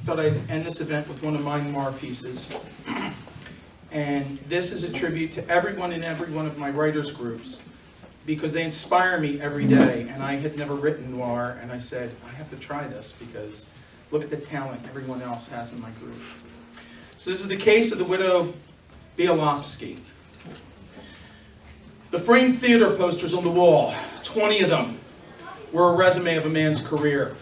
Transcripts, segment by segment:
thought I'd end this event with one of my noir pieces. And this is a tribute to everyone in every one of my writers' groups, because they inspire me every day. And I had never written noir, and I said, I have to try this, because look at the talent everyone else has in my group. So this is the case of the widow Bialofsky. The framed theater posters on the wall, 20 of them, were a resume of a man's career.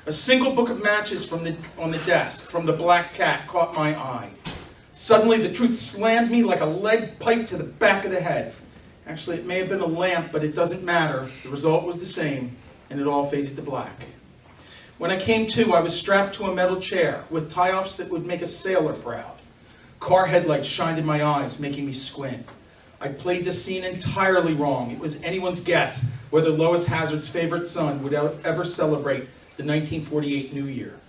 A single book of matches on the desk from the Black Cat caught my eye. Suddenly the truth slammed me like a lead pipe to the back of the head. Actually, it may have been a lamp, but it doesn't matter. The result was the same, and it all faded to black. When I came to, I was strapped to a metal chair with tie-offs that would make a sailor proud. Car headlights shined in my eyes, making me squint. I played the scene entirely wrong. It was anyone's guess whether Lois Hazard's favorite son would ever celebrate the 1948 New Year.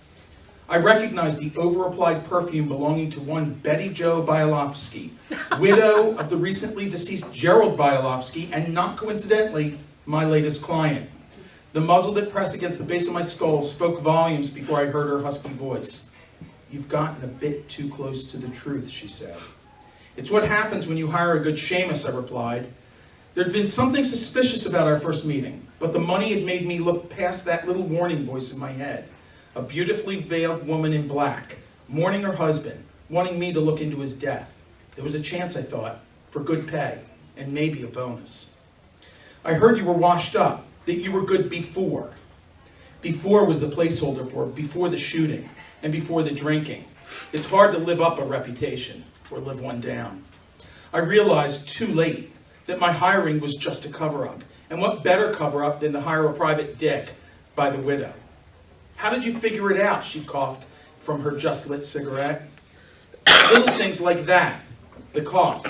I recognized the over-applied perfume belonging to one Betty Jo Bialofsky, widow of the recently deceased Gerald Bialofsky, and not coincidentally, my latest client. The muzzle that pressed against the base of my skull spoke volumes before I heard her husky voice. "You've gotten a bit too close to the truth," she said. "It's what happens when you hire a good shamus," I replied. There'd been something suspicious about our first meeting, but the money had made me look past that little warning voice in my head. A beautifully veiled woman in black, mourning her husband, wanting me to look into his death. There was a chance, I thought, for good pay, and maybe a bonus. "I heard you were washed up, that you were good before." Before was the placeholder for before the shooting, and before the drinking. It's hard to live up a reputation, or live one down. I realized too late that my hiring was just a cover-up. And what better cover-up than to hire a private dick by the widow? "How did you figure it out?" she coughed from her just-lit cigarette. Little things like that. The cough.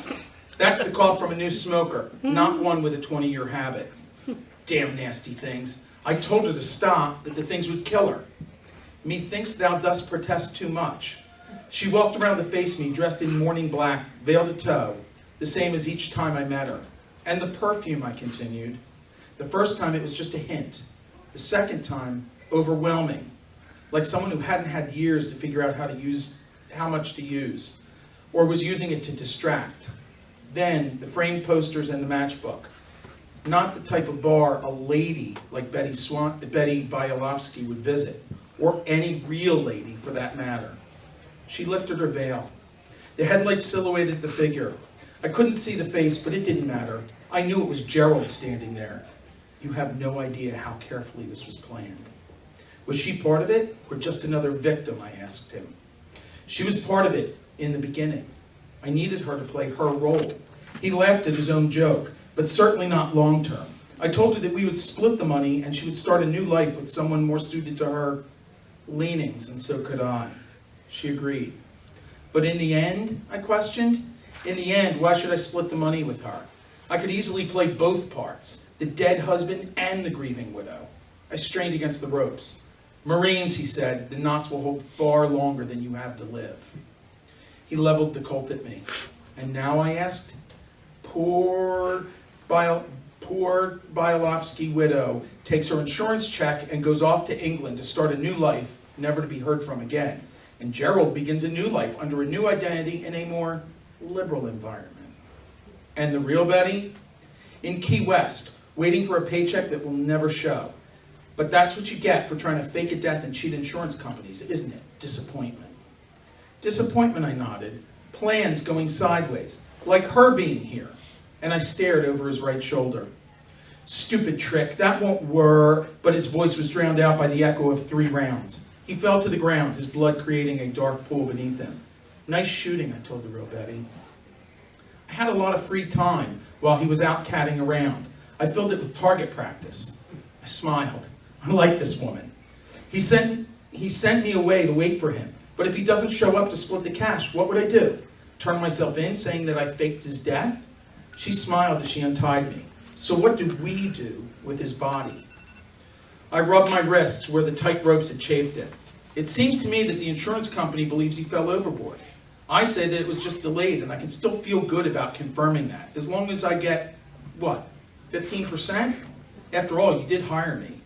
That's the cough from a new smoker, not one with a 20-year habit. Damn nasty things. I told her to stop, that the things would kill her. "Methinks thou dost protest too much." She walked around to face me, dressed in morning black, veil to toe, the same as each time I met her. "And the perfume," I continued. "The first time it was just a hint. The second time, overwhelming. Like someone who hadn't had years to figure out how much to use, or was using it to distract. Then, the framed posters and the matchbook. Not the type of bar a lady like Betty Bialofsky would visit, or any real lady for that matter." She lifted her veil. The headlights silhouetted the figure. I couldn't see the face, but it didn't matter. I knew it was Gerald standing there. You have no idea how carefully this was planned. Was she part of it, or just another victim, I asked him. She was part of it in the beginning. I needed her to play her role. He laughed at his own joke, but certainly not long term. I told her that we would split the money and she would start a new life with someone more suited to her leanings, and so could I. She agreed. "But in the end," I questioned, "in the end, why should I split the money with her? I could easily play both parts, the dead husband and the grieving widow." I strained against the ropes. "Marines," he said, "the knots will hold far longer than you have to live." He leveled the Colt at me. "And now," I asked, poor Bialofsky widow takes her insurance check and goes off to England to start a new life, never to be heard from again. And Gerald begins a new life under a new identity in a more liberal environment. And the real Betty? In Key West, waiting for a paycheck that will never show. But that's what you get for trying to fake a death and cheat insurance companies, isn't it? Disappointment. Disappointment, I nodded. Plans going sideways, like her being here. And I stared over his right shoulder. "Stupid trick, that won't work," but his voice was drowned out by the echo of 3 rounds. He fell to the ground, his blood creating a dark pool beneath him. "Nice shooting," I told the real Betty. I had a lot of free time while he was out catting around. I filled it with target practice. I smiled. I like this woman. He sent me away to wait for him. But if he doesn't show up to split the cash, what would I do? Turn myself in, saying that I faked his death? She smiled as she untied me. "So what do we do with his body?" I rubbed my wrists where the tight ropes had chafed it. "It seems to me that the insurance company believes he fell overboard. I say that it was just delayed, and I can still feel good about confirming that, as long as I get, 15%? After all, you did hire me."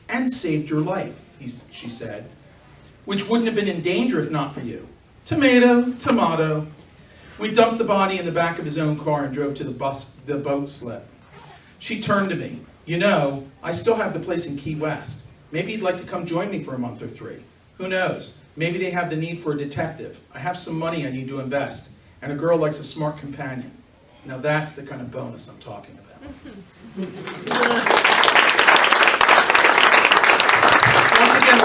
"And saved your life," she said. which wouldn't have been in danger if not for you. Tomato, tomato. We dumped the body in the back of his own car and drove to the boat slip. She turned to me. You know, I still have the place in Key West. Maybe you'd like to come join me for a month or 3. Who knows? Maybe they have the need for a detective. I have some money I need to invest, and a girl likes a smart companion. Now that's the kind of bonus I'm talking about. Once again,